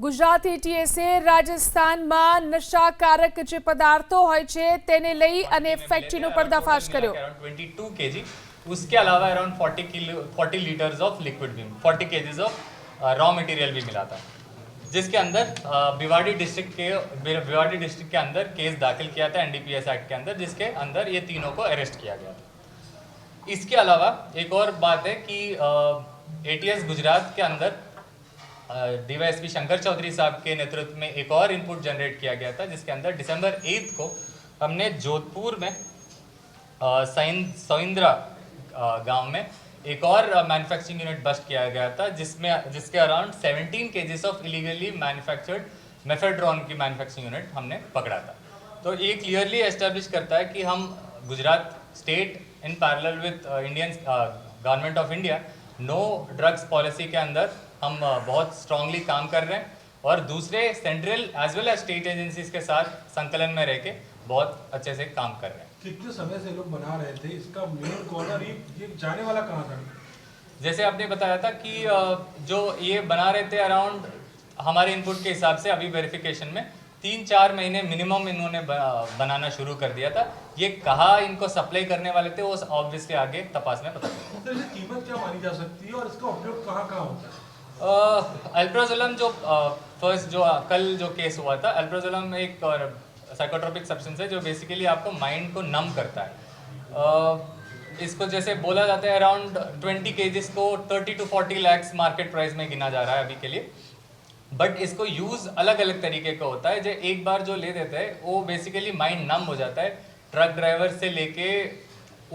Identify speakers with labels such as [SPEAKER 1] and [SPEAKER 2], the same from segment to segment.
[SPEAKER 1] ગુજરાત એટીએસે રાજસ્થાનમાં નશાકારક જે પદાર્થો હોય છે તેને લઈ અને ફેક્ટરીનો पर्दाफाश કર્યો।
[SPEAKER 2] 22 kg, उसके अलावा अराउंड 40 लीटर्स ऑफ लिक्विड भी, 40 केजीज ऑफ रॉ मटेरियल भी मिला था, जिसके अंदर भिवाड़ी डिस्ट्रिक्ट के अंदर केस दाखिल किया था एनडीपीएस एक्ट के अंदर, जिसके अंदर ये तीनों को अरेस्ट किया गया था। इसके अलावा एक और बात है कि एटीएस गुजरात के अंदर डीवाईएसपी शंकर चौधरी साहब के नेतृत्व में एक और इनपुट जनरेट किया गया था, जिसके अंदर दिसंबर 8 को हमने जोधपुर में सोइंद्रा गांव में एक और मैन्युफैक्चरिंग यूनिट बस्ट किया गया था, जिसके around 17 KGs of illegally manufactured mephedrone की मैन्युफैक्चरिंग यूनिट हमने पकड़ा था। तो ये क्लियरली एस्टेब्लिश करता है कि हम Gujarat state in parallel with Indian government of India no drugs policy के अंदर हम बहुत स्ट्रांगली काम कर रहे हैं और दूसरे central as well as state agencies के साथ संकलन में रह के बहुत अच्छे से काम कर रहे हैं।
[SPEAKER 3] कितने समय से लोग बना रहे थे, इसका मेन कॉर्नर ये जाने वाला कहाँ था?
[SPEAKER 2] जैसे आपने बताया था कि जो ये बना रहे थे अराउंड हमारे इनपुट के हिसाब से अभी वेरिफिकेशन में 3-4 महीने मिनिमम इन्होंने बनाना शुरू कर दिया था। ये कहाँ इनको सप्लाई करने वाले थे वो ऑब्वियसली आगे तपास में पता चलेगा।
[SPEAKER 3] तो इसकी कीमत क्या मानी जा सकती है और इसका उपयोग कहाँ कहाँ होता है?
[SPEAKER 2] अल्प्राजोलम जो फर्स्ट जो कल जो केस हुआ था, अल्प्राजोलम एक साइकोट्रोपिक सब्सटेंस है जो बेसिकली आपको माइंड को नम करता है। इसको जैसे बोला जाता है अराउंड 20 केजीज को 30 to 40 लाख मार्केट प्राइस में गिना जा रहा है अभी के लिए, बट इसको यूज़ अलग अलग तरीके का होता है। जो एक बार जो ले देते हैं वो बेसिकली माइंड नम हो जाता है। ट्रक ड्राइवर से लेके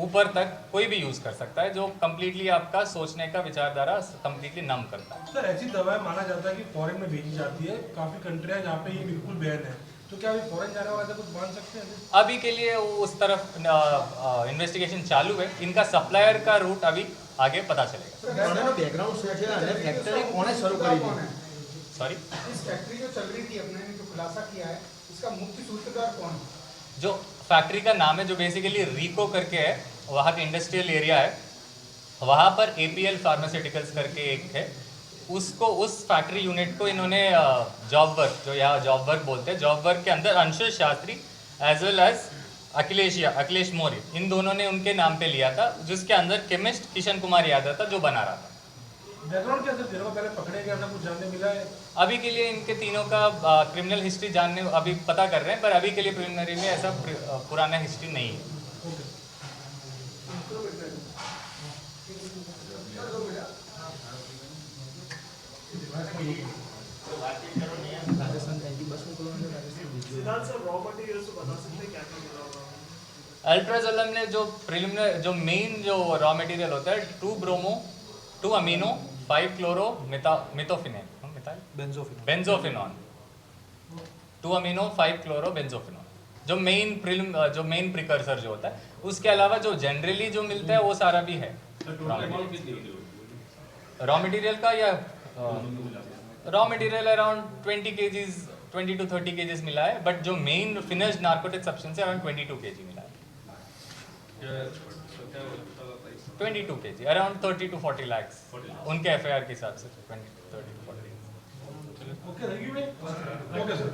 [SPEAKER 2] ऊपर तक कोई भी यूज़ कर सकता है, जो कम्प्लीटली आपका सोचने का विचारधारा कम्प्लीटली नम करता है।
[SPEAKER 3] सर ऐसी दवाएं माना जाता है कि फॉरेन में भेजी जाती है, काफ़ी कंट्रियाँ जहाँ पे ये बिल्कुल बैन है, तो क्या अभी फॉरेन जाने वाला कुछ मान सकते हैं?
[SPEAKER 2] अभी के लिए उस तरफ इन्वेस्टिगेशन चालू है। इनका सप्लायर का रूट अभी आगे पता चलेगा।
[SPEAKER 3] बैकग्राउंड फैक्ट्री कौन शुरू करी?
[SPEAKER 2] सॉरी,
[SPEAKER 4] इस फैक्ट्री जो चल रही थी अपने जो खुलासा किया है, इसका मुख्य सूत्रधार कौन है?
[SPEAKER 2] जो फैक्ट्री का नाम है जो बेसिकली रीको करके है, वहाँ का इंडस्ट्रियल एरिया है, वहाँ पर APL फार्मास्यूटिकल्स करके एक है, उसको उस फैक्ट्री यूनिट को इन्होंने जॉब वर्क, जो यहाँ जॉब वर्क बोलते हैं, जॉब वर्क के अंदर Anshul Shastri as well as Akhilesh Maurya, इन दोनों ने उनके नाम पे लिया था, जिसके अंदर केमिस्ट किशन कुमार यादव था जो बना रहा था।
[SPEAKER 3] बैकग्राउंड क्या सर, दिनों पहले पकड़े गए, कुछ जानने मिला है?
[SPEAKER 2] अभी के लिए इनके तीनों का क्रिमिनल हिस्ट्री जानने अभी पता कर रहे हैं, पर अभी के लिए प्रिलिमिनरी में ऐसा पुराना हिस्ट्री नहीं है। अल्ट्राजोलम ने जो प्रिलिमिनरी जो मेन जो रॉ मटेरियल होता है 2 amino 5 chloro benzophenone 2 amino 5 chloro benzophenone जो मेन प्रिकर्सर जो होता है। उसके अलावा जो जनरली जो मिलता है वो सारा भी है रॉ मटेरियल का, या raw material around 20 to 30 KGs मिला है, बट जो मेन फिनिश्ड नार्कोटिक सब्सटेंस है अराउंड 22 केजी मिला है। 22 केजी अराउंड 30 to 40 lakhs उनके FIR के हिसाब से 30 to 40।
[SPEAKER 3] Okay, thank you. Okay sir.